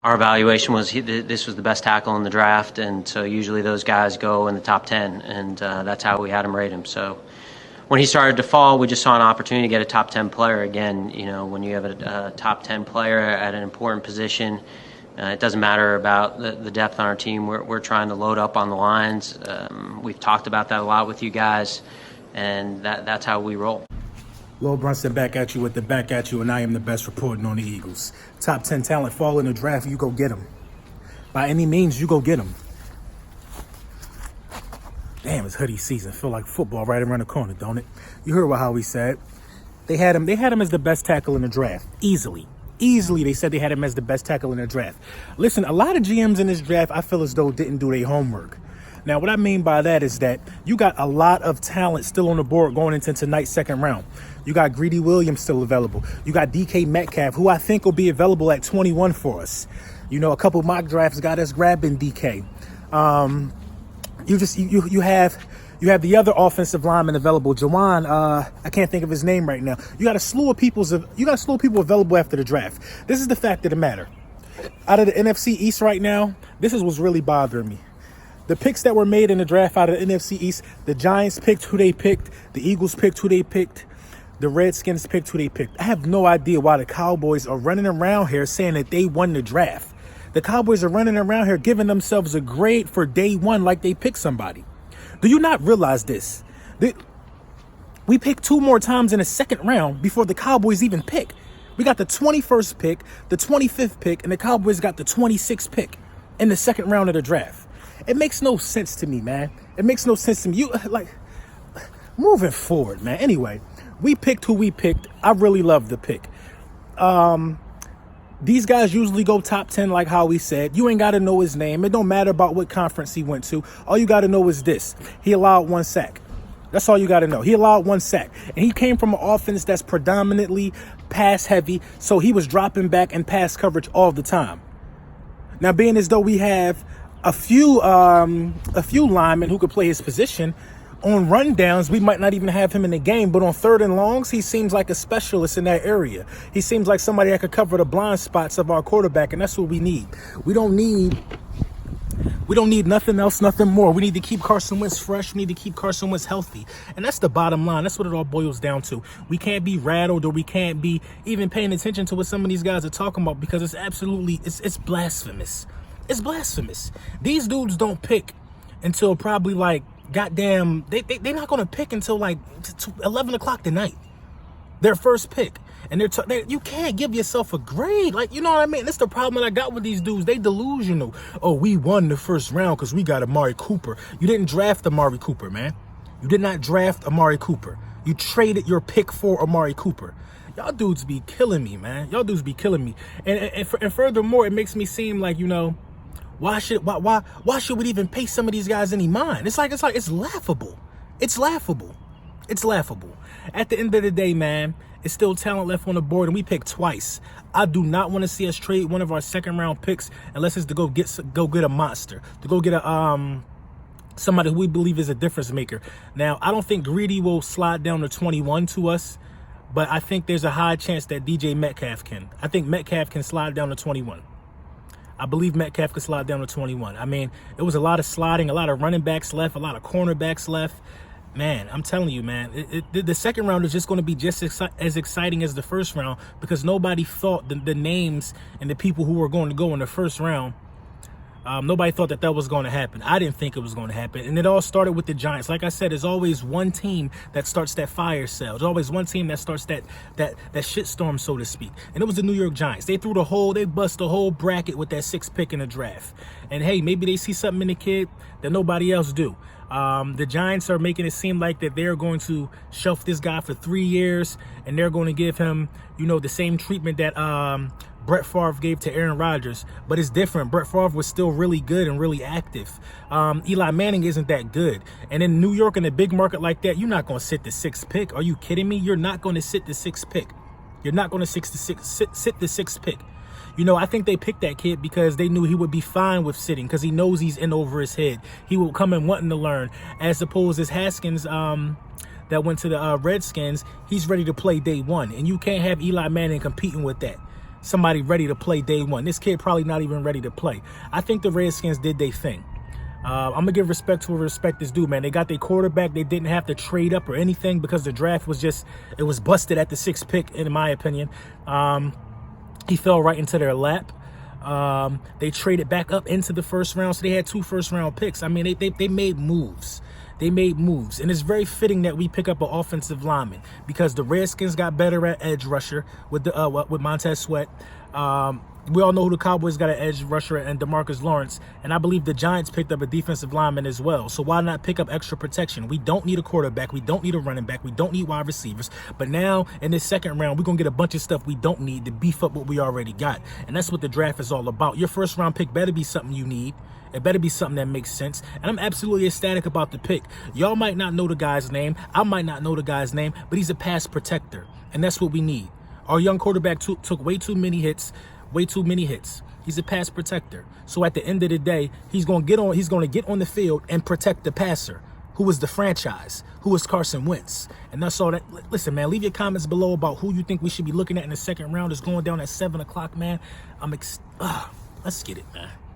Our evaluation was this was the best tackle in the draft, and so usually those guys go in the top 10, and that's how we had him rate him. So when he started to fall, we just saw an opportunity to get a top 10 player. Again, when you have a top 10 player at an important position, it doesn't matter about the depth on our team. We're trying to load up on the lines. We've talked about that a lot with you guys, and that's how we roll. Lil Brunson back at you with the back at you, and I am the best reporting on the Eagles. Top 10 talent fall in the draft, you go get them. By any means, you go get them. Damn, it's hoodie season. Feel like football right around the corner, don't it? You heard what Howie said. They had him as the best tackle in the draft. Easily, they said they had him as the best tackle in the draft. Listen, a lot of GMs in this draft, I feel as though didn't do their homework. Now, what I mean by that is that you got a lot of talent still on the board going into tonight's second round. You got Greedy Williams still available. You got DK Metcalf, who I think will be available at 21 for us. A couple mock drafts got us grabbing DK. You have the other offensive lineman available, Jawan. I can't think of his name right now. You got a slew of people available after the draft. This is the fact of the matter. Out of the NFC East right now, this is what's really bothering me. The picks that were made in the draft out of the NFC East, the Giants picked who they picked, the Eagles picked who they picked, the Redskins picked who they picked. I have no idea why the Cowboys are running around here saying that they won the draft. The Cowboys are running around here giving themselves a grade for day one like they picked somebody. Do you not realize this? We picked 2 more times in the second round before the Cowboys even pick. We got the 21st pick, the 25th pick, and the Cowboys got the 26th pick in the second round of the draft. It makes no sense to me, man. It makes no sense to me. Moving forward, man. Anyway, we picked who we picked. I really love the pick. These guys usually go top 10 like how we said. You ain't got to know his name. It don't matter about what conference he went to. All you got to know is this. He allowed 1 sack. That's all you got to know. He allowed 1 sack. And he came from an offense that's predominantly pass heavy, so he was dropping back in pass coverage all the time. Now, being as though we have a few linemen who could play his position, on rundowns, we might not even have him in the game, but on 3rd and longs, he seems like a specialist in that area. He seems like somebody that could cover the blind spots of our quarterback, and that's what we need. We don't need nothing else, nothing more. We need to keep Carson Wentz fresh. We need to keep Carson Wentz healthy. And that's the bottom line. That's what it all boils down to. We can't be rattled, or we can't be even paying attention to what some of these guys are talking about, because it's absolutely, it's blasphemous. It's blasphemous. These dudes don't pick until probably goddamn, they're not going to pick until 11 o'clock tonight. Their first pick. And you can't give yourself a grade. You know what I mean? That's the problem that I got with these dudes. They delusional. Oh, we won the first round because we got Amari Cooper. You didn't draft Amari Cooper, man. You did not draft Amari Cooper. You traded your pick for Amari Cooper. Y'all dudes be killing me, man. Y'all dudes be killing me. And furthermore, it makes me seem like, why should we even pay some of these guys any mind? It's laughable. It's laughable. It's laughable. At the end of the day, man, it's still talent left on the board, and we picked twice. I do not want to see us trade one of our second round picks unless it's to go get a monster, to go get somebody who we believe is a difference maker. Now, I don't think Greedy will slide down to 21 to us, but I think there's a high chance that DJ Metcalf can. I think Metcalf can slide down to 21. I believe Metcalf could slide down to 21. I mean, it was a lot of sliding, a lot of running backs left, a lot of cornerbacks left. Man, I'm telling you, man, the second round is just going to be just as exciting as the first round, because nobody thought the names and the people who were going to go in the first round, nobody thought that was going to happen. I didn't think it was going to happen. And it all started with the Giants. Like I said, there's always one team that starts that fire sale. There's always one team that starts that shitstorm, so to speak. And it was the New York Giants. They bust the whole bracket with that 6th pick in the draft. And hey, maybe they see something in the kid that nobody else do. The Giants are making it seem like that they're going to shelf this guy for 3 years, and they're going to give him, the same treatment that Brett Favre gave to Aaron Rodgers. But it's different. Brett Favre was still really good and really active. Eli Manning isn't that good. And in New York, in a big market like that, you're not going to sit the 6th pick. Are you kidding me? You're not going to sit the 6th pick. You're not going to sit the 6th pick. I think they picked that kid because they knew he would be fine with sitting, because he knows he's in over his head. He will come in wanting to learn, as opposed as Haskins, that went to the Redskins. He's ready to play day one, and you can't have Eli Manning competing with that. somebody ready to play day one. This kid probably not even ready to play. I think the Redskins did their thing. I'm going to give respect to where respect is due, man. They got their quarterback. They didn't have to trade up or anything because the draft was just, it was busted at the 6th pick, in my opinion. He fell right into their lap. They traded back up into the 1st round, so they had 2 1st-round picks. I mean, they made moves. They made moves, and it's very fitting that we pick up an offensive lineman because the Redskins got better at edge rusher with Montez Sweat. We all know who the Cowboys got an edge rusher and DeMarcus Lawrence, and I believe the Giants picked up a defensive lineman as well. So why not pick up extra protection? We don't need a quarterback. We don't need a running back. We don't need wide receivers. But now in this 2nd round, we're going to get a bunch of stuff we don't need to beef up what we already got. And that's what the draft is all about. Your 1st-round pick better be something you need. It better be something that makes sense. And I'm absolutely ecstatic about the pick. Y'all might not know the guy's name. I might not know the guy's name, but he's a pass protector. And that's what we need. Our young quarterback took way too many hits. He's a pass protector. So at the end of the day, he's going to get on the field and protect the passer, who is the franchise, who is Carson Wentz. And that's all that. Listen, man, leave your comments below about who you think we should be looking at in the 2nd round. It's going down at 7 o'clock, man. Let's get it, man.